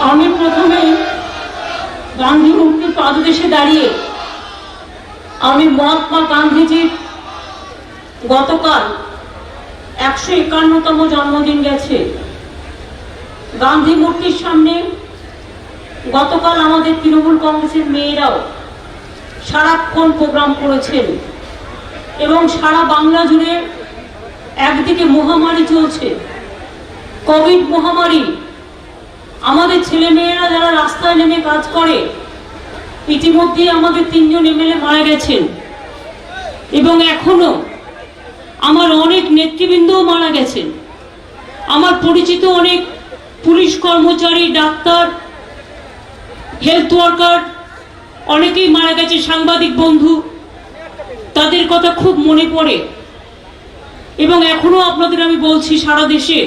আমি প্রথমে গান্ধী মুক্তির পাদদেশে দাঁড়িয়ে আমি মহাত্মা গান্ধীজির গতকাল 151তম জন্মদিন গেছে। গান্ধী মূর্তির সামনে গতকাল আমাদের তৃণমূল কংগ্রেসের মেয়েরাও সারাক্ষণ প্রোগ্রাম করেছেন এবং সারা বাংলা জুড়ে একদিকে মহামারী চলছে, কোভিড মহামারী। আমাদের ছেলেমেয়েরা যারা রাস্তায় নেমে কাজ করে, ইতিমধ্যে আমাদের 3 জন এমএলএ মারা গেছেন এবং এখনো আমার অনেক নেতৃবৃন্দও মারা গেছেন। আমার পরিচিত অনেক পুলিশ কর্মচারী, ডাক্তার, হেলথ ওয়ার্কার অনেকেই মারা গেছে, সাংবাদিক বন্ধু, তাদের কথা খুব মনে পড়ে। এবং এখনো আপনাদের আমি বলছি, সারা দেশে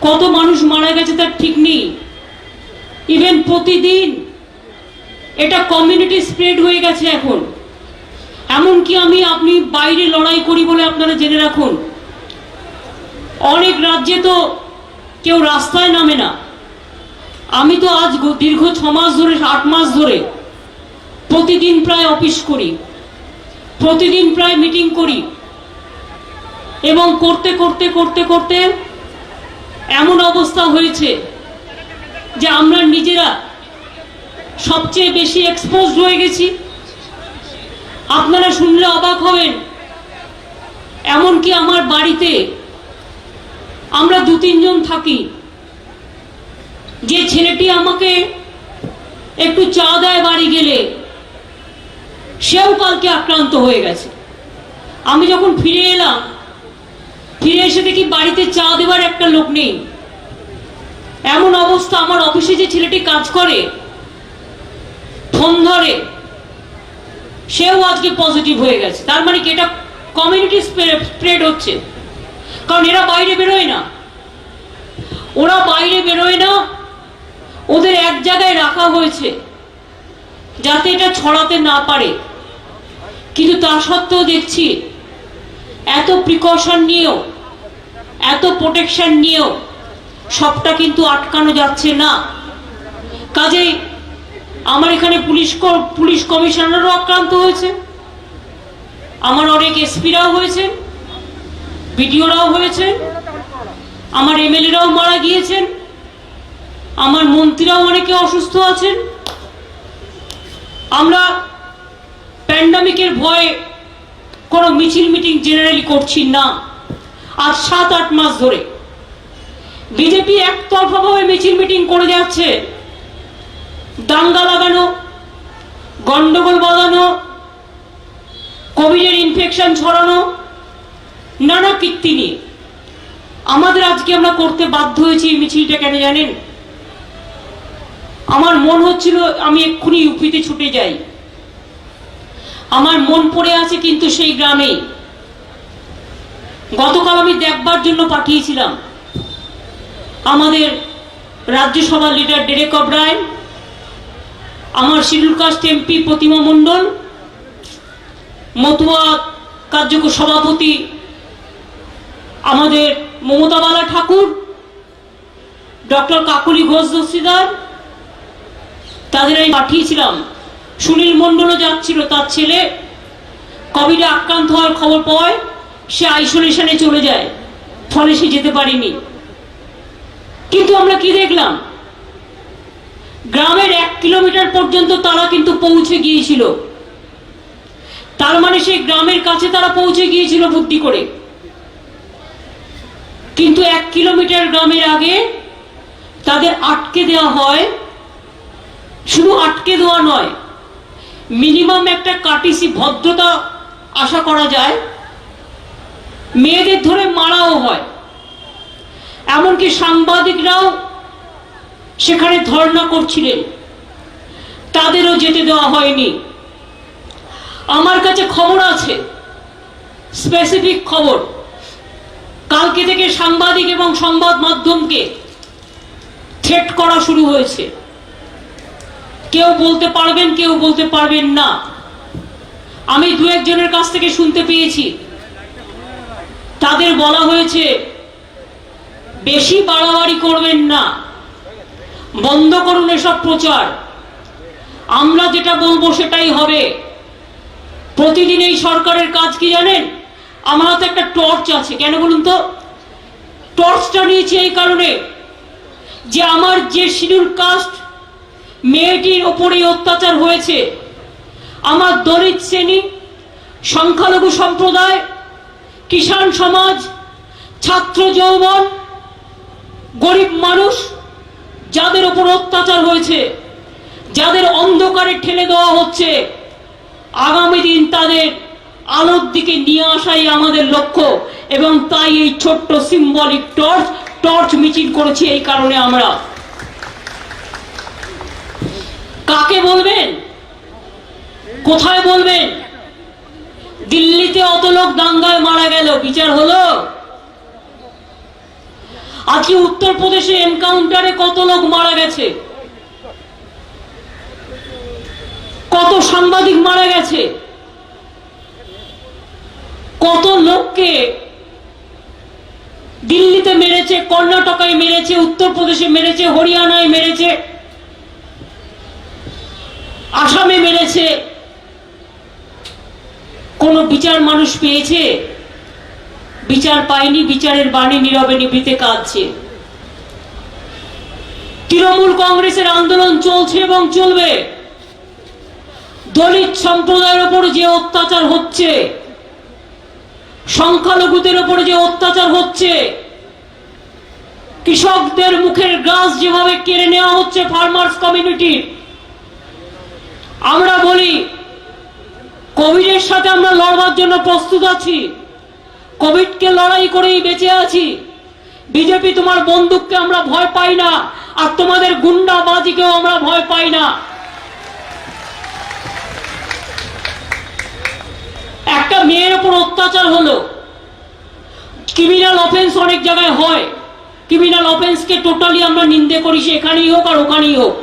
কত মানুষ মারা গেছে তার ঠিক নেই। ইভেন প্রতিদিন এটা কমিউনিটি স্প্রেড হয়ে গেছে এখন। এমনকি আপনি বাইরে লড়াই করি বলে আপনারা জেনে রাখুন, অনেক রাজ্যে তো কেউ রাস্তায় নামে না। আমি তো আজ দীর্ঘ 6 মাস ধরে, 8 মাস ধরে প্রতিদিন প্রায় অফিস করি, প্রতিদিন প্রায় মিটিং করি এবং করতে করতে করতে করতে এমন অবস্থা হয়েছে যে আমরা নিজেরা সবচেয়ে বেশি এক্সপোজড হয়ে গেছি। আপনারা শুনলে অবাক হবেন, এমনকি আমার বাড়িতে আমরা 2-3 জন থাকি, যে ছেলেটি আমাকে একটু চা দেয় বাড়ি গেলে, সেও কালকে আক্রান্ত হয়ে গেছে। আমি যখন ফিরে এলাম, ফিরে এসে দেখি বাড়িতে চা দেওয়ার একটা লোক নেই। এমন অবস্থা, আমার অফিসে যে ছেলেটি কাজ করে ফোন ধরে, সেও আজকে পজিটিভ হয়ে গেছে। তার মানে কি এটা কমিউনিটি স্প্রেড হচ্ছে? কারণ এরা বাইরে বেরোয় না, ওরা বাইরে বেরোয় না, ওদের এক জায়গায় রাখা হয়েছে যাতে এটা ছড়াতে না পারে। কিন্তু তা সত্ত্বেও দেখছি এত প্রিকশন নিয়েও, এত প্রোটেকশন নিয়েও সবটা কিন্তু আটকানো যাচ্ছে না। কাজেই আমার এখানে পুলিশ কমিশনারও আক্রান্ত হয়েছে, আমার অনেক এসপিরাও হয়েছেন, বিডিওরাও হয়েছেন, আমার এমএলএরাও মারা গিয়েছেন, আমার মন্ত্রীরাও অনেকে অসুস্থ আছেন। আমরা প্যান্ডামিকের ভয়ে কোনো মিছিল মিটিং জেনারেলি করছি না। আজ 7-8 মাস ধরে বিজেপি একতরফাভাবে মিছিল মিটিং করে যাচ্ছে, দাঙ্গা লাগানো, গন্ডগোল বাঁধানো, কোভিডের ইনফেকশন ছড়ানো, নানা কীর্তি নিয়ে। আমাদের আজকে আমরা করতে বাধ্য হয়েছি এই মিছিলটা। কেন জানেন? আমার মন হচ্ছিল আমি এক্ষুনি ইউপিতে ছুটে যাই। আমার মন পড়ে আছে কিন্তু সেই গ্রামেই। গতকাল আমি দেখবার জন্য পাঠিয়েছিলাম আমাদের রাজ্যসভা লিডার ডেরেক ওব্রায়েন, আমার শিডিউল কাস্ট এমপি প্রতিমা মণ্ডল, মতুয়া কার্যকর সভাপতি আমাদের মমতা বালা ঠাকুর, ডক্টর কাকলি ঘোষ দস্তিদার, তাদের আমি পাঠিয়েছিলাম। সুনীল মণ্ডলও যাচ্ছিল, তার ছেলে কোভিডে আক্রান্ত হওয়ার খবর পাওয়ায় সে আইসোলেশনে চলে যায়, ফলে সে যেতে পারেনি। কিন্তু আমরা কি দেখলাম, গ্রামের 1 কিলোমিটার পর্যন্ত তারা কিন্তু পৌঁছে গিয়েছিল। তার মানে সেই গ্রামের কাছে তারা পৌঁছে গিয়েছিল বুদ্ধি করে। কিন্তু 1 কিলোমিটার গ্রামের আগে তাদের আটকে দেওয়া হয়। শুধু আটকে দেওয়া নয়, মিনিমাম একটা কাটিসি ভদ্রতা আশা করা যায়। মেয়েদের ধরে মারাও হয়, এমনকি সাংবাদিকরাও সেখানে ধর্ণা করছিলেন, তাদেরও যেতে দেওয়া হয়নি। আমার কাছে খবর আছে, স্পেসিফিক খবর, কালকে থেকে সাংবাদিক এবং সংবাদ মাধ্যমকে থ্রেট করা শুরু হয়েছে। কেউ বলতে পারবেন, কেউ বলতে পারবেন না। আমি 2-1 জনের কাছ থেকে শুনতে পেয়েছি, তাদের বলা হয়েছে বেশি বাড়াবাড়ি করবেন না, বন্ধ করুন এসব প্রচার। আমরা যেটা বলবো সেটাই হবে। প্রতিদিন এই সরকারের কাজ কি জানেন? আমার হাতে একটা টর্চ আছে, কেন বলুন তো? টর্চটা নিয়েছি এই কারণে যে আমার যে শিডিউল কাস্ট মেয়েটির ওপরে অত্যাচার হয়েছে, আমার দলিত শ্রেণী, সংখ্যালঘু সম্প্রদায়, কিষাণ সমাজ, ছাত্র যৌবন, গরিব মানুষ, যাদের উপর অত্যাচার হয়েছে, যাদের অন্ধকারে ঠেলে দেওয়া হচ্ছে, আগামী দিন তাদের আলোর দিকে নিয়ে আসাই আমাদের লক্ষ্য। এবং তাই এই ছোট্ট সিম্বলিক টর্চ মিছিল করেছি। এই কারণে আমরা কাকে বলবেন, কোথায় বলবেন? দিল্লিতে অত লোক দাঙ্গায় মারা গেল, বিচার হলো? আজকে উত্তরপ্রদেশে এনকাউন্টারে কত লোক মারা গেছে, কত সাংবাদিক মারা গেছে, কত লোককে দিল্লিতে মেরেছে, কর্ণাটকায় মেরেছে, উত্তরপ্রদেশে মেরেছে, হরিয়ানায় মেরেছে, আসামে মেরেছে। কোন বিচার মানুষ পেয়েছে? বিচার পায়নি। বিচারের বাণী নীরবে নিভৃতে কাঁদছে। তৃণমূল কংগ্রেসের আন্দোলন চলছে এবং চলবে। দলিত সম্প্রদায়ের উপর যে অত্যাচার হচ্ছে, সংখ্যালঘুদের উপর যে অত্যাচার হচ্ছে, কৃষকদের মুখের গ্রাস যেভাবে কেড়ে নেওয়া হচ্ছে ফার্মার্স কমিউনিটি, আমরা বলি কোভিডের সাথে আমরা লড়বার জন্য প্রস্তুত আছি। কোভিডকে লড়াই করেই বেঁচে আছি। বিজেপি তোমার বন্দুককে আমরা ভয় পাই না, আর তোমাদের গুন্ডাবাজিকেও আমরা ভয় পাই না। একটা মেয়ের উপর অত্যাচার হলো, ক্রিমিনাল অফেন্স অনেক জায়গায় হয়। ক্রিমিনাল অফেন্সকে টোটালি আমরা নিন্দে করি, সেখানেই হোক আর ওখানেই হোক।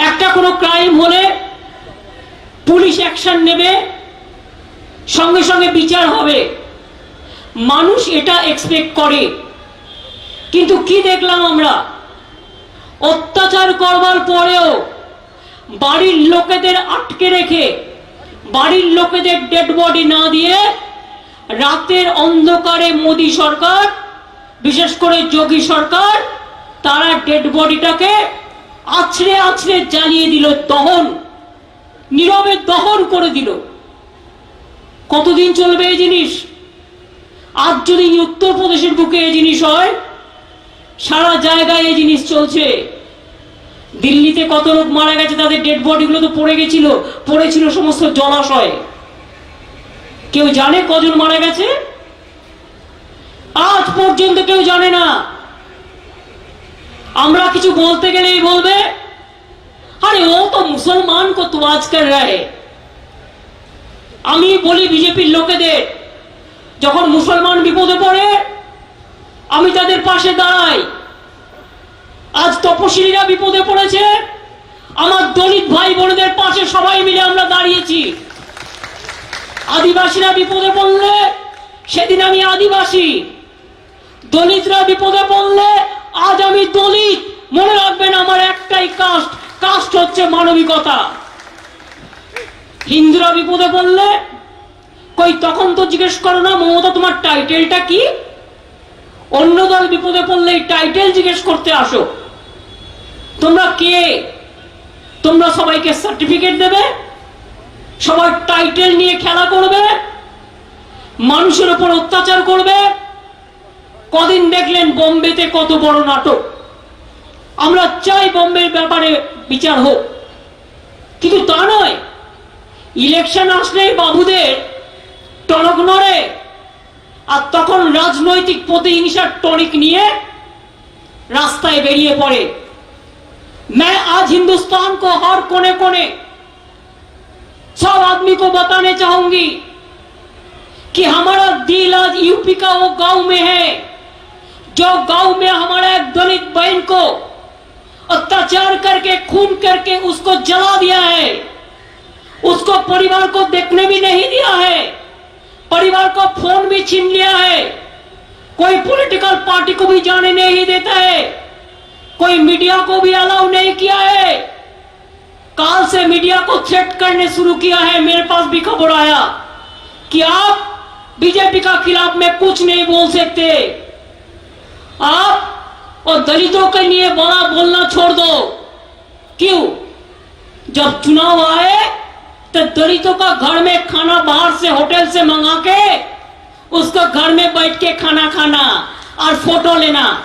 একটা কোনো ক্রাইম হলে পুলিশ অ্যাকশন নেবে, সঙ্গে সঙ্গে বিচার হবে, মানুষ এটা এক্সপেক্ট করে। কিন্তু কি দেখলাম আমরা? অত্যাচার করবার পরেও বাড়ির লোকেদের আটকে রেখে, বাড়ির লোকেদের ডেড বডি না দিয়ে, রাতের অন্ধকারে মোদী সরকার, বিশেষ করে যোগী সরকার, তারা ডেড বডিটাকে আছড়ে আছড়ে জ্বালিয়ে দিল, দহন, নীরবে দহন করে দিল। কতদিন চলবে এই জিনিস? আজ যদি উত্তরপ্রদেশের বুকে এই জিনিস হয়, সারা জায়গায় এই জিনিস চলছে। দিল্লিতে কত লোক মারা গেছে, তাদের ডেড বডিগুলো তো পড়েছিল সমস্ত জলাশয়ে। কেউ জানে কজন মারা গেছে? আজ পর্যন্ত কেউ জানে না। আমরা কিছু বলতে গেলেই বলবে, আরে ও তো মুসলমান কো তোয়াজ কর রহে। আমি বলি বিজেপির লোকেদের, যখন মুসলমান বিপদে পড়ে আমি তাদের পাশে দাঁড়াই। আজ তপশিলীরা বিপদে পড়েছে, আমার দলিত ভাই বোনদের পাশে সবাই মিলে আমরা দাঁড়িয়েছি। আদিবাসীরা বিপদে পড়লে সেদিন আমি আদিবাসী, দলিতরা বিপদে পড়লে আজ আমি দলিত। মনে রাখবেন, আমার একটাই কাস্ট হচ্ছে মানবিকতা। হিন্দুরা বিপদে পড়লে কই তখন তো জিজ্ঞেস করো না মমতা তোমার টাইটেলটা কি? অন্য দল বিপদে পড়লে টাইটেল জিজ্ঞেস করতে আসো। তোমরা কে? তোমরা সবাইকে সার্টিফিকেট দেবে, সবার টাইটেল নিয়ে খেলা করবে, মানুষের উপর অত্যাচার করবে। কদিন দেখলেন বোম্বেতে কত বড় নাটক। আমরা চাই বোম্বের ব্যাপারে বিচার হোক, কিন্তু তা নয় ইলেকশন আসলেই বাবুদের টনক নড়ে, আর তখন রাজনৈতিক প্রতিহিংসার টনিক নিয়ে রাস্তায় বেরিয়ে পড়ে। मैं आज हिंदुस्तान को हर कोने कोने सब आदमी को बताने चाहूंगी कि हमारा दिल आज यूपी का वो गांव में है, जो गांव में हमारा एक दलित बहन को अत्याचार करके खून करके उसको जला दिया है। उसको परिवार को देखने भी नहीं दिया है, परिवार को फोन भी छीन लिया है, कोई पॉलिटिकल पार्टी को भी जाने नहीं देता है, कोई मीडिया को भी अलाउ नहीं किया है। काल से मीडिया को थ्रेट करने शुरू किया है। मेरे पास भी खबर आया कि आप बीजेपी का खिलाफ में कुछ नहीं बोल सकते, आप और दलितों के लिए बड़ा बोलना छोड़ दो। क्यों? जब चुनाव आए तो दलितों का घर में खाना बाहर से होटल से मंगा के उसका घर में बैठ के खाना खाना और फोटो लेना,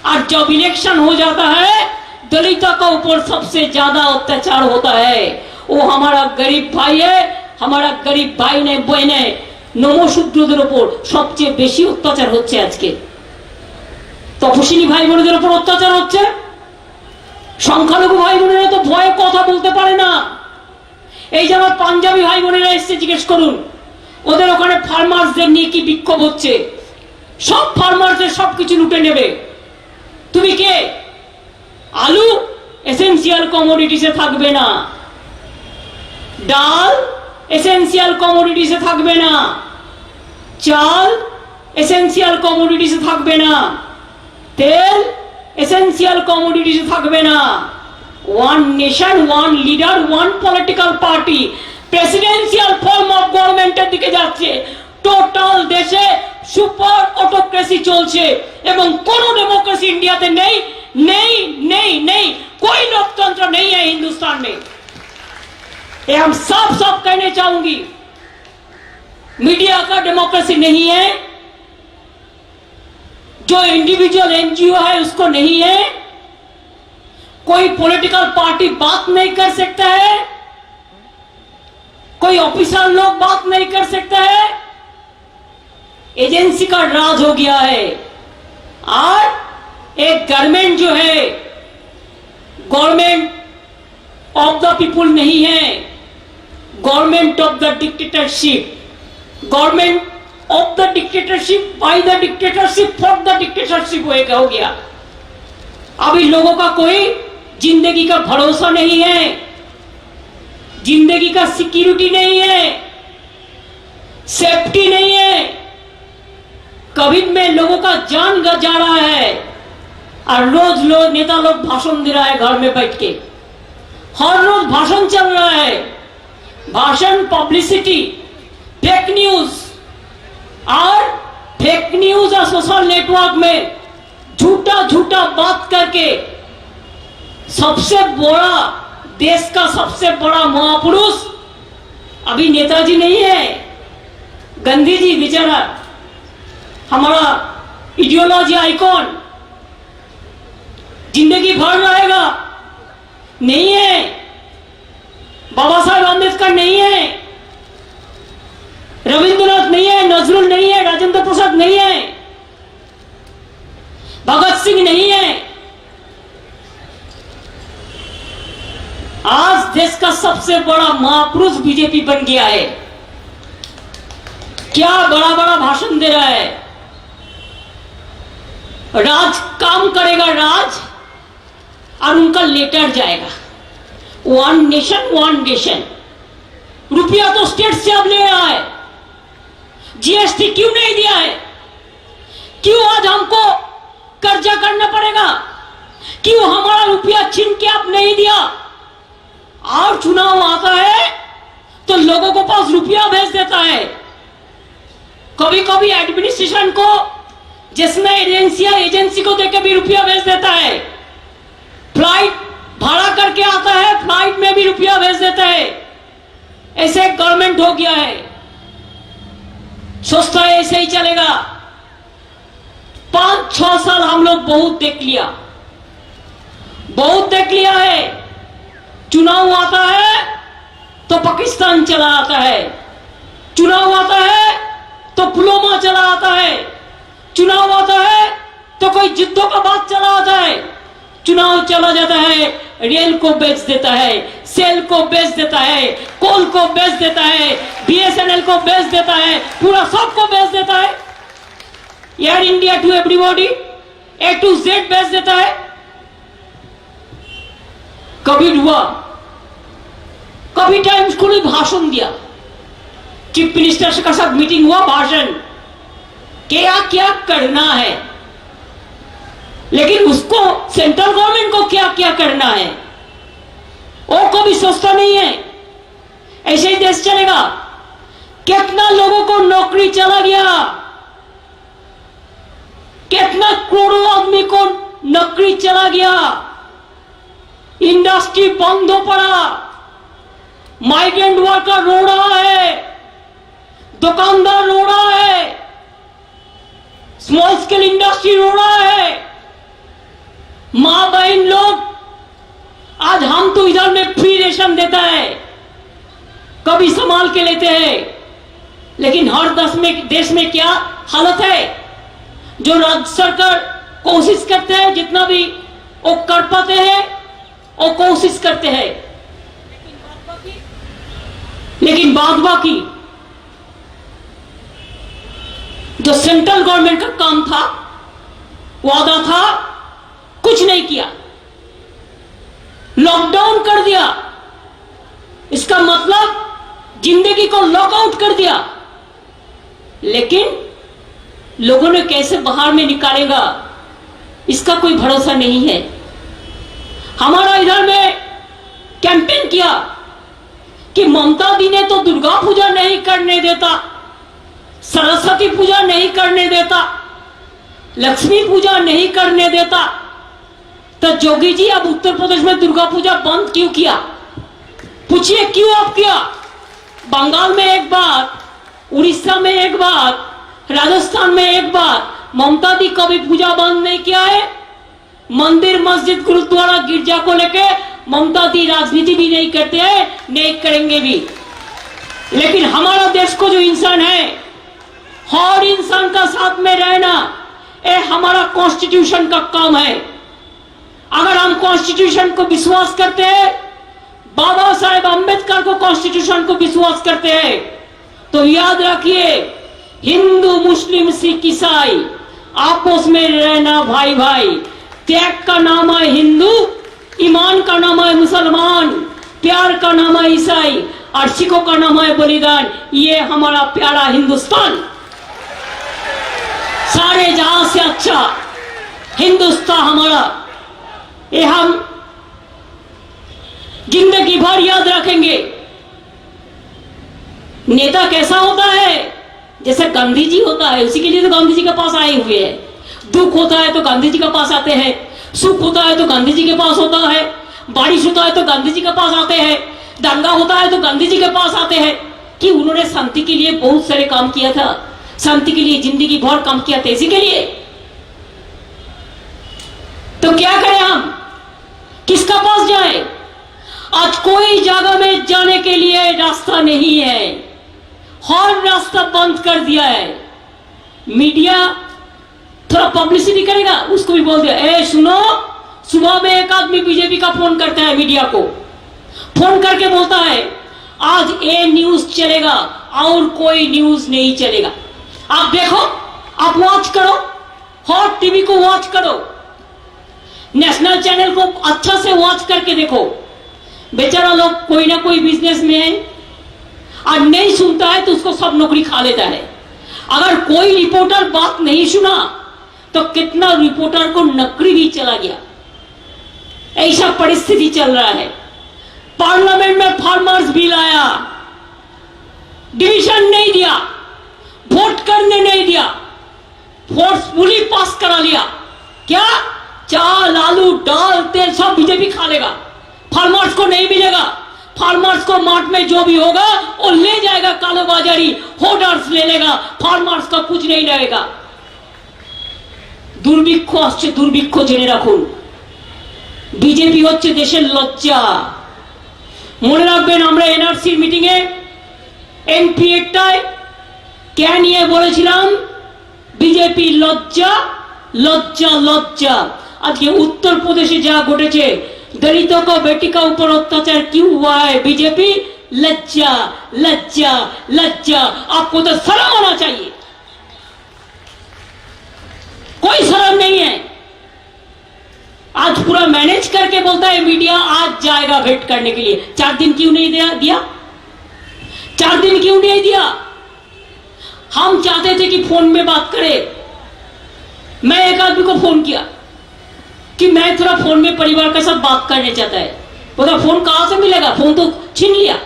और जब इलेक्शन हो जाता है दलितों का ऊपर सबसे ज्यादा अत्याचार होता है। वो हमारा गरीब भाई है, हमारा गरीब भाई ने बहने নমশূদ্রদের উপর সবচেয়ে বেশি অত্যাচার হচ্ছে। আজকে তপশিলি ভাই বোনদের উপর অত্যাচার হচ্ছে। সংখ্যালঘু ভাই বোনেরা তো ভয়ে কথা বলতে পারে না। এই যে আমার পাঞ্জাবি ভাই বোনেরা এসে জিজ্ঞেস করুন, ওদের ওখানে ফার্মার্সদের নিয়ে কি বিক্ষোভ হচ্ছে। সব ফার্মার্সদের সবকিছু লুটে নেবে। তুমি কে? আলু এসেনশিয়াল কমোডিটিসে থাকবে না, ডাল এসেনশিয়াল কমোডিটিসে থাকবে না, চাল এসেনশিয়াল কমোডিটিসে থাকবে না, তেল এসেনশিয়াল কমোডিটিসে থাকবে না। One nation, one leader, one political party presidential form of গভর্নমেন্টের দিকে যাচ্ছে। টোটাল দেশে সুপার অটোক্রেসি চলছে এবং কোন डेमोक्रेसी इंडिया में नहीं नहीं नहीं नहीं कोई लोकतंत्र नहीं है हिंदुस्तान में। ये हम साफ साफ कहने चाहूंगी। मीडिया का डेमोक्रेसी नहीं है, जो इंडिविजुअल एनजीओ है उसको नहीं है, कोई पॉलिटिकल पार्टी बात नहीं कर सकता है, कोई ऑफिसर लोग बात नहीं कर सकता है। एजेंसी का राज हो गया है। और एक गवर्नमेंट जो है गवर्नमेंट ऑफ द पीपुल नहीं है, government of the dictatorship, government of the dictatorship by the dictatorship for the dictatorship हो गया। अभी लोगों का कोई जिंदगी का भरोसा नहीं है, जिंदगी का सिक्योरिटी नहीं है, सेफ्टी नहीं है। कोविड में लोगों का जान जा रहा है और रोज नेता लोग भाषण दे रहा है घर में बैठ के। हर रोज भाषण चल रहा है, भाषण, पब्लिसिटी, फेक न्यूज और सोशल नेटवर्क में झूठा झूठा बात करके सबसे बड़ा देश का सबसे बड़ा महापुरुष अभी नेताजी नहीं है, गांधी जी बेचारा हमारा इडियोलॉजी आइकॉन जिंदगी भर रहेगा, नहीं है। बाबा साहेब अम्बेडकर नहीं है, रविंद्रनाथ नहीं है, नजरुल नहीं है, राजेंद्र प्रसाद नहीं है, भगत सिंह नहीं है। आज देश का सबसे बड़ा महापुरुष बीजेपी बन गया है। क्या बड़ा बड़ा भाषण दे रहा है। राज काम करेगा, राज, और उनका लेटर जाएगा वन नेशन वन नेशन। रुपया तो स्टेट से अब ले रहा है, जीएसटी क्यों नहीं दिया है? क्यों आज हमको कर्जा करना पड़ेगा? क्यों हमारा रुपया छीन के आप नहीं दिया? और चुनाव आता है तो लोगों को पास रुपया भेज देता है। कभी कभी एडमिनिस्ट्रेशन को, जिसमें एजेंसी को देकर भी रुपया भेज देता है। फ्लाइट भाड़ा करके आता है, फ्लाइट में भी रुपया भेज देता है। ऐसे गवर्नमेंट हो गया है। सोचता है ऐसे ही चलेगा। 5-6 साल हम लोग बहुत देख लिया है। चुनाव आता है तो पाकिस्तान चला आता है, चुनाव आता है तो पुलवामा चला आता है, चुनाव आता है तो कोई युद्धों का बात चला आता है। चुनाव चला जाता है, रेल को बेच देता है, सेल को बेच देता है, कोल को बेच देता है, बीएसएनएल को बेच देता है, पूरा सबको बेच देता है। Air India to everybody, A to Z बेच देता है। कभी हुआ, कभी टाइम्स को भाषण दिया, चीफ मिनिस्टर के साथ मीटिंग हुआ, भाषण, क्या क्या करना है। लेकिन उसको सेंट्रल गवर्नमेंट को क्या क्या करना है वो कभी सोचता नहीं है। ऐसे ही देश चलेगा? कितना लोगों को नौकरी चला गया, कितना करोड़ों आदमी को नौकरी चला गया, इंडस्ट्री बंद हो पड़ा, माइग्रेंट वर्कर रो रहा है, दुकानदार रो रहा है, स्मॉल स्केल इंडस्ट्री रो रहा है। मां बहन लोग, आज हम तो इधर में फ्री रेशन देता है, कभी संभाल के लेते हैं, लेकिन हर देश में क्या हालत है? जो राज्य सरकार कोशिश करते हैं, जितना भी वो कर पाते हैं वो कोशिश करते हैं, लेकिन बाद बाकी जो सेंट्रल गवर्नमेंट का काम था, वादा था, कुछ नहीं किया, लॉकडाउन कर दिया। इसका मतलब जिंदगी को लॉकआउट कर दिया। लेकिन लोगों ने कैसे बाहर में निकालेगा इसका कोई भरोसा नहीं है। हमारा इधर में कैंपेन किया कि ममता दी ने तो दुर्गा पूजा नहीं करने देता, सरस्वती पूजा नहीं करने देता, लक्ष्मी पूजा नहीं करने देता, तो जोगी जी अब उत्तर प्रदेश में दुर्गा पूजा बंद क्यों किया? पूछिए क्यों आप किया? बंगाल में एक बार, उड़ीसा में एक बार, राजस्थान में एक बार, ममता दी कभी पूजा बंद नहीं किया है। मंदिर, मस्जिद, गुरुद्वारा, गिरजा को लेके ममता दी राजनीति भी नहीं करते हैं, नहीं करेंगे भी। लेकिन हमारा देश को जो इंसान है, हर इंसान का साथ में रहना, ये हमारा कॉन्स्टिट्यूशन का काम है। अगर हम कॉन्स्टिट्यूशन को विश्वास करते हैं, बाबा साहेब अंबेडकर को कॉन्स्टिट्यूशन को विश्वास करते हैं, तो याद रखिए, हिंदू, मुस्लिम, सिख, ईसाई आपस में रहना भाई भाई। त्याग का नाम है हिंदू, ईमान का नाम है मुसलमान, प्यार का नाम है ईसाई, और सिखों का नाम है बलिदान। ये हमारा प्यारा हिंदुस्तान, सारे जहां से अच्छा हिंदुस्तान हमारा, ये हम जिंदगी भर याद रखेंगे। नेता कैसा होता है? जैसे गांधी जी होता है, उसी के लिए तो गांधी जी के पास आए हुए हैं। दुख होता है तो गांधी जी के पास आते हैं, सुख होता है तो गांधी जी के पास होता है, बारिश होता है तो गांधी जी के पास आते हैं, दंगा होता है तो गांधी जी के पास आते हैं। कि उन्होंने शांति के लिए बहुत सारे काम किया था, शांति के लिए जिंदगी भर काम किया था, इसी के लिए। तो क्या करें हम? किसका पास जाए? आज कोई जगह में जाने के लिए रास्ता नहीं है, हर रास्ता बंद कर दिया है। मीडिया थोड़ा पब्लिसिटी करेगा, उसको भी बोल दिया, ए सुनो, सुबह में एक आदमी बीजेपी का फोन करता है, मीडिया को फोन करके बोलता है आज ए न्यूज चलेगा और कोई न्यूज नहीं चलेगा। आप देखो, आप वॉच करो, हॉट टीवी को वॉच करो, नेशनल चैनल को अच्छा से वॉच करके देखो। बेचारा लोग कोई ना कोई बिजनेस में है, और नहीं सुनता है तो उसको सब नौकरी खा लेता है। अगर कोई रिपोर्टर बात नहीं सुना तो कितना रिपोर्टर को नौकरी भी चला गया। ऐसा परिस्थिति चल रहा है। पार्लियामेंट में फार्मर्स बिल आया, डिवीजन नहीं दिया, वोट करने नहीं दिया, फोर्सफुली पास करा लिया। क्या? चाल, आलू, दाल, तेल सब बीजेपी खा लेगा, फार्मर्स को नहीं मिलेगा। फार्मर्स को मार्ट में जो भी होगा वो ले जाएगा, कालोबाजारी, होर्डर्स ले लेगा, फार्मर्स का कुछ नहीं रहेगा। দুর্ভিক্ষ আসছে, দুর্ভিক্ষ জেনে রাখুন। বিজেপি হচ্ছে দেশের লজ্জা। মনে রাখবেন, আমরা এনআরসির মিটিং এ এমপি একটাই কে নিয়ে বলেছিলাম, বিজেপি লজ্জা লজ্জা লজ্জা। আজকে उत्तर प्रदेश যা ঘটেছে, दलितों को, बेटी का ऊपर अत्याचार क्यों हुआ है, बीजेपी लज्जा लज्जा लज्जा। आपको तो शर्म आना चाहिए, कोई शर्म नहीं है। आज पूरा मैनेज करके बोलता है मीडिया आज जाएगा भेंट करने के लिए। 4 दिन क्यों नहीं दिया? 4 दिन क्यों नहीं दिया? हम चाहते थे कि फोन में बात करे। मैं एक आदमी को फोन किया, कि मैं थोड़ा फोन में परिवार के साथ बात करने चाहता है। बोला फोन कहां से मिलेगा, फोन तो छीन लिया,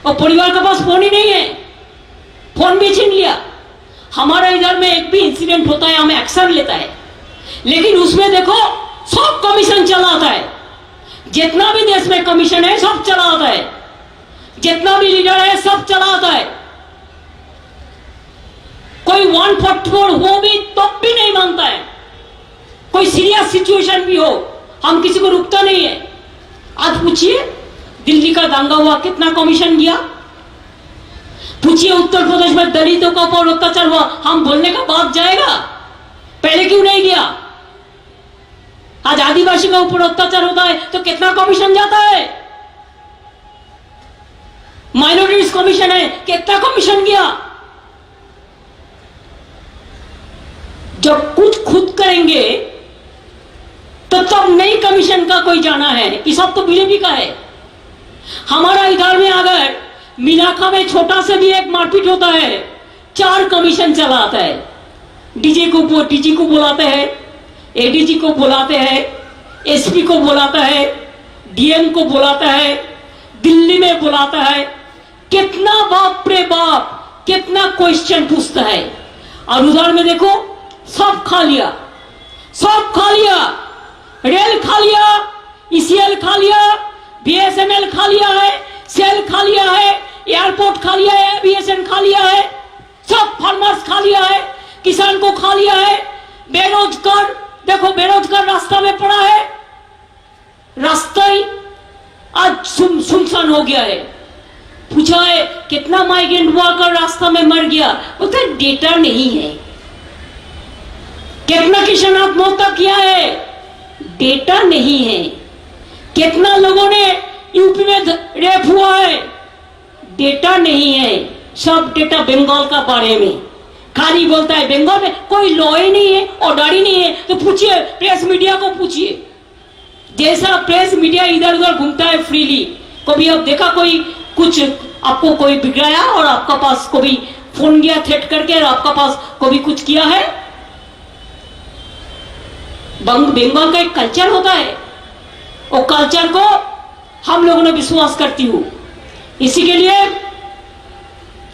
और परिवार के पास फोन ही नहीं है, फोन भी छीन लिया। हमारा इधर में एक भी इंसिडेंट होता है, हमें एक्शन लेता है, लेकिन उसमें देखो सब कमीशन चलाता है। जितना भी देश में कमीशन है सब चलाता है, जितना भी लीडर है सब चलाता है। कोई 144 हो भी तब भी नहीं मानता है। कोई सीरियस सिचुएशन भी हो, हम किसी को रुकता नहीं है। आज पूछिए दिल्ली का दंगा हुआ, कितना कमीशन गया? पूछिए उत्तर प्रदेश में दलितों का ऊपर अत्याचार हुआ, हम बोलने का बात जाएगा? पहले क्यों नहीं गया? आज आदिवासी का ऊपर अत्याचार होता है तो कितना कमीशन जाता है? माइनॉरिटीज कमीशन है, कितना कमीशन गया? जब कुछ खुद करेंगे तो तब नहीं कमीशन का कोई जाना है कि सब तो बीजेपी का है। हमारा इधर में अगर मीनाखा में छोटा से भी एक मारपीट होता है, 4 कमीशन चलाता है। डीजी को बुलाते हैं, एडीजी को बुलाते हैं, एसपी को बुलाता है, डीएम को बुलाता है, दिल्ली में बुलाता है। कितना बाप रे बाप, कितना क्वेश्चन पूछता है। और उधर में देखो सब खा लिया, सब खा लिया, रेल खा लिया, ईसीएल खा लिया, बीएसएनएल खा लिया है, सेल खा लिया है, एयरपोर्ट खा लिया है, एविएशन खा लिया है, सब फार्मर्स खा लिया है, किसान को खा लिया है। बेरोजगार देखो, बेरोजगार रास्ता में पड़ा है, रास्ता ही आज सुनसान हो गया है। पूछा है कितना माइग्रेंट वर्कर रास्ता में मर गया, बोलते डेटा नहीं है। कितना किसान आत्महत्या किया है, डेटा नहीं है। कितना लोगों ने यूपी में रेप हुआ है, डेटा नहीं है। सब डेटा बंगाल का बारे में खाली बोलता है। बंगाल में कोई लॉ ही नहीं है, ऑर्डर ही नहीं है। तो पूछिए प्रेस मीडिया को, पूछिए जैसा प्रेस मीडिया इधर उधर घूमता है फ्रीली, कभी अब देखा कोई कुछ आपको कोई बिगड़ाया और आपका पास कभी फोन गया थ्रेट करके और आपका पास कभी कुछ किया है? बंगाल का एक कल्चर होता है, और कल्चर को हम लोगों ने विश्वास करती हूं। इसी के लिए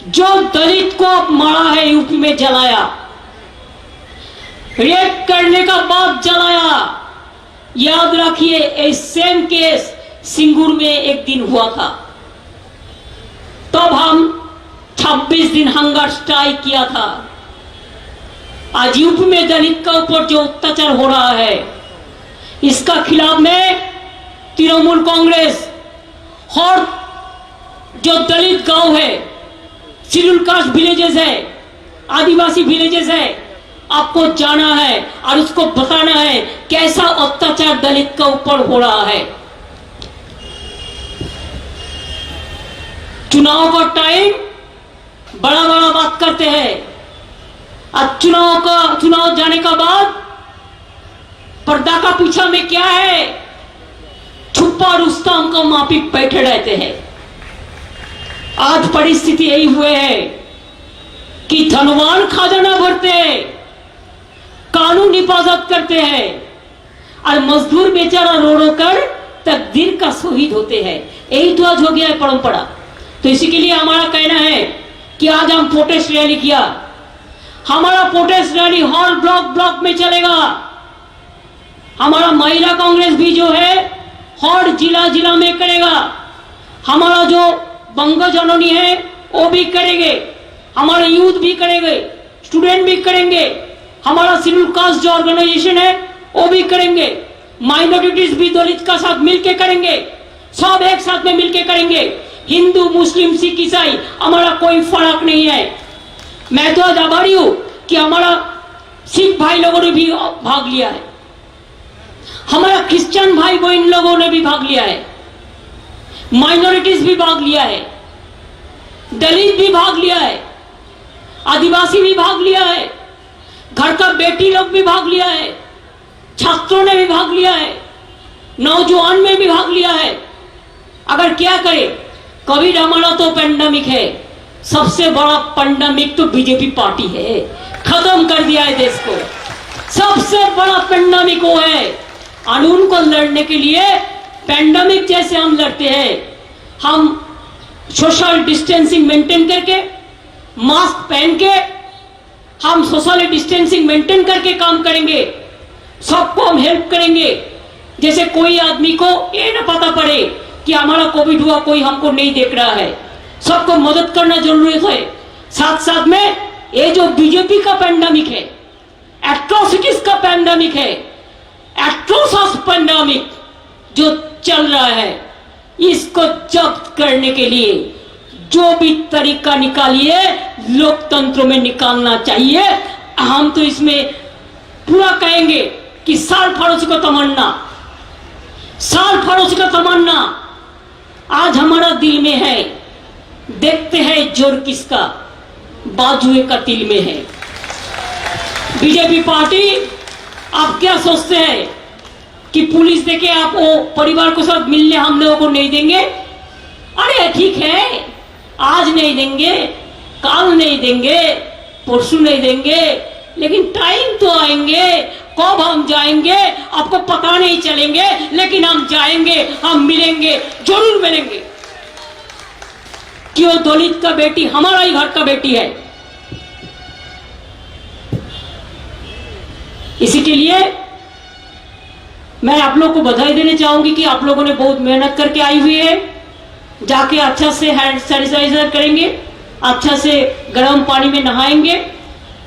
जो दलित को अब मारा है, यूपी में जलाया, रेप करने का बाद जलाया, याद रखिए ए सेम केस सिंगूर में एक दिन हुआ था। तब हम 26 दिन हंगर स्ट्राइक किया था। आज यूपी में दलित का ऊपर जो अत्याचार हो रहा है, इसका खिलाफ में तृणमूल कांग्रेस और जो दलित गांव है, शेड्यूल कास्ट विलेजेस है, आदिवासी विलेजेस है, आपको जाना है और उसको बताना है कैसा अत्याचार दलित का ऊपर हो रहा है। चुनाव का टाइम बड़ा बड़ा बात करते हैं, अब चुनाव जाने का बाद पर्दा का पीछा में क्या है, छुपा रुस्तम का माफी बैठे रहते हैं। आज परिस्थिति यही हुए है कि धनवान खजाना भरते हैं, कानून हिफाजत करते हैं, और मजदूर बेचारा रो रो कर तकदीर का शहीद होते हैं। यही तो आज हो गया है परंपरा। तो इसी के लिए हमारा कहना है कि आज हम प्रोटेस्ट रैली किया। हमारा प्रोटेस्ट रैली हर ब्लॉक में चलेगा। हमारा महिला कांग्रेस भी जो है हर जिला में करेगा। हमारा जो बंग जननी है वो भी करेंगे, हमारे यूथ भी करेंगे, स्टूडेंट भी करेंगे, हमारा शेड्यूल कास्ट जो ऑर्गेनाइजेशन है वो भी करेंगे, माइनॉरिटीज भी दलित का साथ मिलके करेंगे, सब एक साथ में मिलके करेंगे। हिंदू मुस्लिम सिख ईसाई हमारा कोई फर्क नहीं है। मैं तो आज आभारी हूं कि हमारा सिख भाई लोगों ने भी भाग लिया है, हमारा क्रिश्चियन भाई बहन लोगों ने भी भाग लिया है, माइनॉरिटीज भी भाग लिया है, दलित भी भाग लिया है, आदिवासी भी भाग लिया है, घर का बेटी लोग भी भाग लिया है, छात्रों ने भी भाग लिया है, नौजवान में भी भाग लिया है। अगर क्या करे, कोविड हमारा तो पेंडेमिक है, सबसे बड़ा पेंडेमिक तो बीजेपी पार्टी है, खत्म कर दिया है देश को। सबसे बड़ा पेंडेमिक वो है और उनको लड़ने के लिए पैंडेमिक जैसे हम लड़ते हैं, हम सोशल डिस्टेंसिंग मेंटेन करके, मास्क पहन के, हम सोशल डिस्टेंसिंग मेंटेन करके काम करेंगे, सबको हम हेल्प करेंगे। जैसे कोई आदमी को ये न पता पड़े कि हमारा कोविड हुआ, कोई हमको नहीं देख रहा है, सबको मदद करना जरूरी है। साथ साथ में ये जो बीजेपी का पैंडेमिक है, एट्रोसिटीज का पैंडेमिक है, एट्रोसस पैंडेमिक जो चल रहा है, इसको जब्त करने के लिए जो भी तरीका निकालिए लोकतंत्र में निकालना चाहिए। हम तो इसमें पूरा कहेंगे कि साल फरोशी का तमन्ना, साल फरोशी का तमन्ना आज हमारा दिल में है। देखते हैं जोर किसका, बाजुए का तिल में है। बीजेपी पार्टी आप क्या सोचते हैं कि पुलिस देके आप वो परिवार को साथ मिलने हम लोगों को नहीं देंगे? अरे ठीक है, आज नहीं देंगे, कल नहीं देंगे, परसों नहीं देंगे, लेकिन टाइम तो आएंगे। कब हम जाएंगे आपको पता नहीं चलेंगे, लेकिन हम जाएंगे, हम मिलेंगे, जरूर मिलेंगे। कि वो दलित का बेटी हमारा ही घर का बेटी है। इसी के लिए मैं आप लोग को बधाई देना चाहूंगी कि आप लोगों ने बहुत मेहनत करके आई हुई है। जाके अच्छा से हैंड सैनिटाइजर करेंगे, अच्छा से गर्म पानी में नहाएंगे,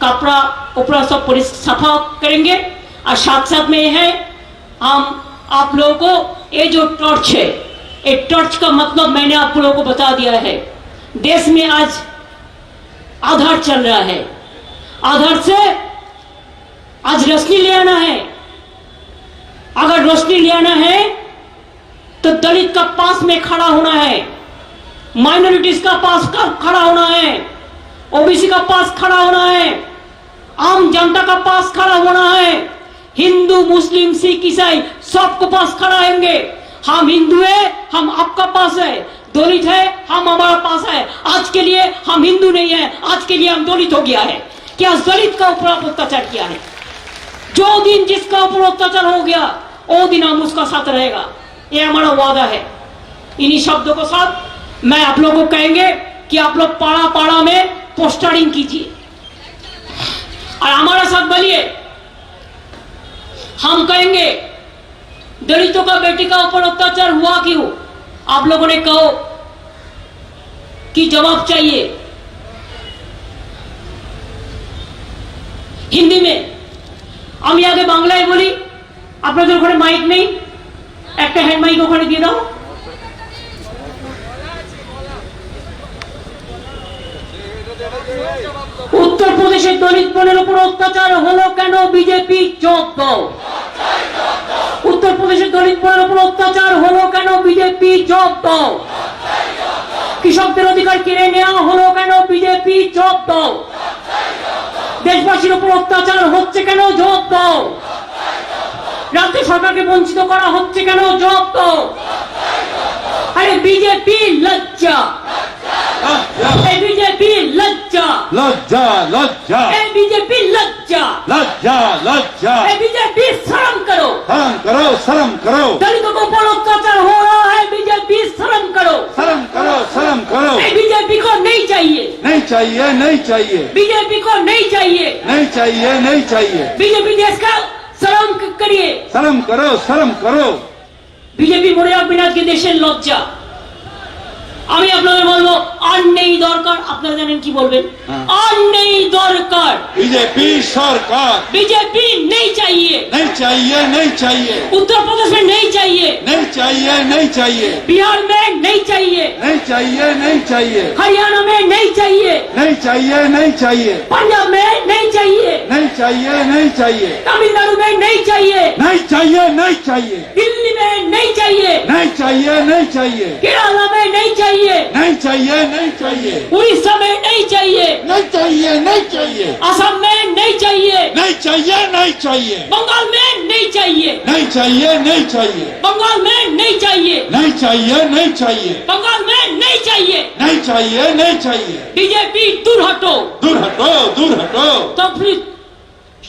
कपड़ा उपड़ा सब सफा करेंगे। और साथ साथ में है हम आप लोगों को ये जो टॉर्च है, ये टॉर्च का मतलब मैंने आप लोगों को बता दिया है। देश में आज आधार चल रहा है, आधार से आज रोशनी ले आना है। अगर रोशनी ले आना है तो दलित का पास में खड़ा होना है, माइनॉरिटीज का पास खड़ा होना है, ओबीसी का पास खड़ा होना है, आम जनता का पास खड़ा होना है, हिंदू मुस्लिम सिख ईसाई सबको पास खड़ा होंगे। हम हिंदू है, हम आपका पास है, दलित है, हम हमारा पास है। आज के लिए हम हिंदू नहीं है, आज के लिए हम दलित हो गया है। क्या दलित का ऊपर अत्याचार किया है? जो दिन जिसका ऊपर अत्याचार हो गया वो दिन हम उसका साथ रहेगा, ये हमारा वादा है। इन्हीं शब्दों के साथ मैं आप लोगों को कहेंगे कि आप लोग पाड़ा पाड़ा में पोस्टरिंग कीजिए और हमारा साथ बोलिए। हम कहेंगे दलितों का बेटी का ऊपर अत्याचार हुआ क्यों? आप लोगों ने कहो कि जवाब चाहिए हिंदी में। আমি আগে বাংলায় বলি, আপনাদের ওখানে মাইক নেই, একটা হ্যান্ড মাইক ওখানে দিয়ে দাও। উত্তর প্রদেশের দলিত বোনের উপর অত্যাচার হলো কেন? বিজেপি জবাব দাও। উত্তর প্রদেশের দলিত বোনের উপর অত্যাচার হলো কেন? বিজেপি জবাব দাও। কৃষকদের অধিকার কেড়ে নেওয়া হলো কেন? বিজেপি জবাব দাও। দেশবাসীর উপর অত্যাচার হচ্ছে কেন? জবাব দাও। রাজ্য সরকারকে বঞ্চিত করা হচ্ছে কেন? জবাব দাও। আরে বিজেপি লজ্জা, এই বিজেপি লজ্জা, লজ্জা লজ্জা, এই বিজেপি লজ্জা, লজ্জা লজ্जा, এই বিজেপি शर्म करो, शर्म करो, शर्म करो, दलितों को ऊपर अत्याचार हो रहा है, बीजेपी शर्म करो, शर्म करो, शर्म करो। बीजेपी को नहीं चाहिए, नहीं चाहिए, नहीं चाहिए, बीजेपी को नहीं चाहिए, नहीं चाहिए, नहीं चाहिए। बीजेपी देश का शर्म करिए, शर्म करो, शर्म करो। बीजेपी মনে রাখবেন আজকে দেশের লজ্জা। আমি আপনাদের বলবো আর নেই দরকার। আপনারা জানেন কি বলবেন? আর নেই দরকার। बीजेपी सरकार बीजेपी नहीं चाहिए, नहीं चाहिए, नहीं चाहिए, उत्तर प्रदेश में नहीं चाहिए, नहीं चाहिए, नहीं चाहिए, बिहार में नहीं चाहिए, नहीं चाहिए, नहीं चाहिए, हरियाणा में नहीं चाहिए, नहीं चाहिए, नहीं चाहिए, पंजाब में नहीं चाहिए, नहीं चाहिए, नहीं चाहिए, तमिलनाडु में नहीं चाहिए, नहीं चाहिए, नहीं चाहिए, दिल्ली में नहीं चाहिए, नहीं चाहिए, नहीं चाहिए, केरला में नहीं चाहिए, नहीं चाहिए, नहीं चाहिए, उड़ीसा में नहीं चाहिए, नहीं चाहिए, नहीं चाहिए, असम में नहीं चाहिए, नहीं चाहिए, नहीं चाहिए, बंगाल में नहीं चाहिए, नहीं चाहिए, नहीं चाहिए, बंगाल में नहीं चाहिए, नहीं चाहिए, नहीं चाहिए, बंगाल में नहीं चाहिए। नहीं चाहिए, नहीं चाहिए। बीजेपी दूर हटो। दूर हटो, दूर हटो। तो फिर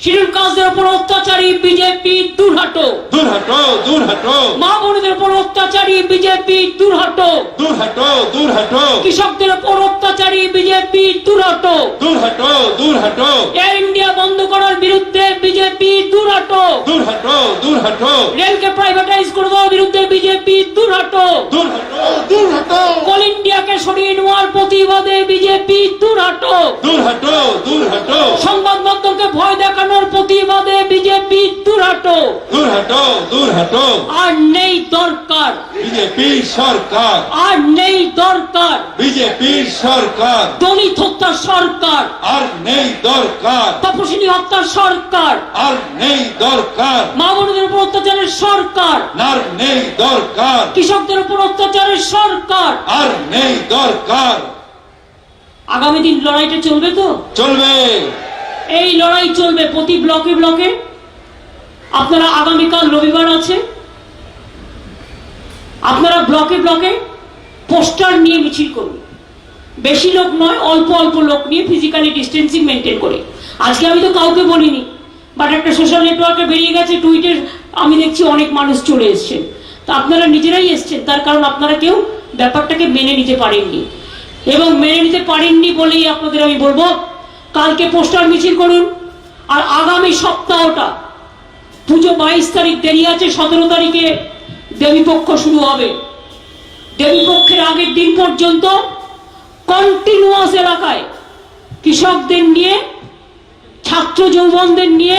শিডিউল কাস্টদের উপর অত্যাচারী বিজেপি দূর হটো, दूर हटो, दूर हटो, মা বোনদের উপর অত্যাচারী বিজেপি দূর হটো, दूर हटो, दूर हटो, কৃষকদের উপর অত্যাচারী বিজেপি দূর হটো, दूर हटो, दूर हटो, এয়ার ইন্ডিয়া বন্ধ করার বিরুদ্ধে বিজেপি দূর হটো, दूर हटो, दूर हटो, রেলকে প্রাইভেটাইজ করে দেওয়ার বিরুদ্ধে বিজেপি দূর হটো, दूर हटो, दूर हटो, কোল ইন্ডিয়াকে সরিয়ে নেওয়ার প্রতিবাদে বিজেপি দূর হটো, दूर हटो, दूर हटो, সংবাদ মাধ্যমকে ভয় দেখানোর প্রতিবাদে বিজেপি দূর হটো। दूर हटो, दूर हटो, আর নেই দরকার, बीजेपी सरकार, আর নেই দরকার बीजेपी सरकार, দলিত হত্যা সরকার, আর নেই দরকার, তপশিলি হত্যা সরকার, আর নেই দরকার, মা বোনদের উপর অত্যাচারের সরকার, আর নেই দরকার, কৃষকদের উপর অত্যাচারের সরকার। আর নেই দরকার। আগামী দিন লড়াইটা চলবে তো? চলবে, এই লড়াই চলবে প্রতি ব্লকে ব্লকে। আপনারা আগামীকাল রবিবার আছে, আপনারা ব্লকে ব্লকে পোস্টার নিয়ে মিছিল করুন। বেশি লোক নয়, অল্প অল্প লোক নিয়ে ফিজিক্যালি ডিস্টেন্সিং মেনটেন করে। আজকে আমি তো কাউকে বলিনি, বাট একটা সোশ্যাল নেটওয়ার্কে বেরিয়ে গেছে, টুইটের আমি দেখছি অনেক মানুষ চলে এসছেন। তা আপনারা নিজেরাই এসছেন, তার কারণ আপনারা কেউ ব্যাপারটাকে মেনে নিতে পারেননি, এবং মেনে নিতে পারেননি বলেই আপনাদের আমি বলবো কালকে পোস্টার মিছিল করুন। আর আগামী সপ্তাহটা, পুজো 22 তারিখ দেরি আছে, 17 তারিখে দেবীপক্ষ শুরু হবে। দেবীপক্ষের আগের দিন পর্যন্ত কন্টিনিউয়াস এলাকায় কৃষকদের নিয়ে, ছাত্র যৌবনদের নিয়ে,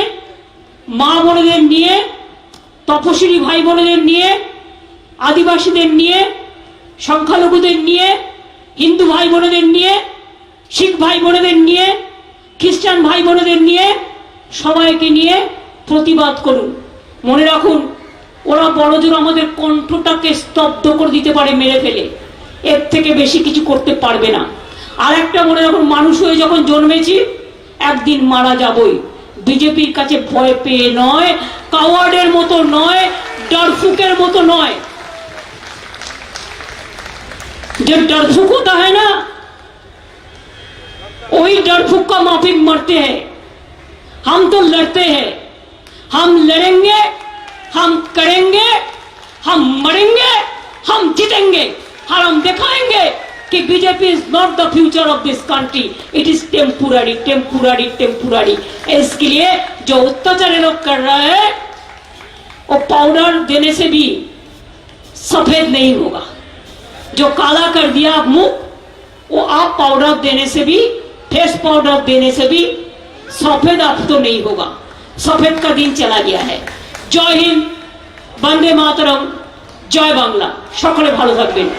মা বোনেদের নিয়ে, তপশিলি ভাই বোনেদের নিয়ে, আদিবাসীদের নিয়ে, সংখ্যালঘুদের নিয়ে, হিন্দু ভাই বোনেদের নিয়ে, শিখ ভাই বোনেদের নিয়ে, খ্রিস্টান ভাই বোনেদের নিয়ে, সবাইকে নিয়ে প্রতিবাদ করুন। মনে রাখুন, ওরা বড়জোর আমাদের কণ্ঠটাকে স্তব্ধ করে দিতে পারে মেরে ফেলে, এর থেকে বেশি কিছু করতে পারবে না। আর একটা মনে রাখুন, মানুষ হয়ে যখন জন্মেছি একদিন মারা যাবই। বিজেপির কাছে ভয় পেয়ে নয়, কাওয়ার্ডের মতো নয়, डरफुकेर मतो नय। जो डरफुक होता है ना, वही डरफुक का माफिक मरते हैं। हम तो लड़ते हैं, हम लड़ेंगे, हम करेंगे, हम मरेंगे, हम जीतेंगे, और हम दिखाएंगे कि BJP is not the future of this country, it is temporary temporary temporary. इसके लिए जो अत्याचार लोग कर रहा है वो पाउडर देने से भी सफेद नहीं होगा। जो काला कर दिया मुंह, वो आप पाउडर देने से भी, फेस पाउडर देने से भी सफेद आप तो नहीं होगा। सफेद का दिन चला गया है। जय हिंद, वंदे मातरम, जय बांग्ला। सकले भालो थाकबेन।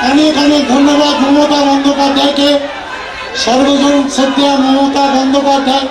अनेक अनेक धन्यवाद ममता बंदोपाध्याय के। सर्वजन श्रद्धेय ममता बंदोपाध्याय।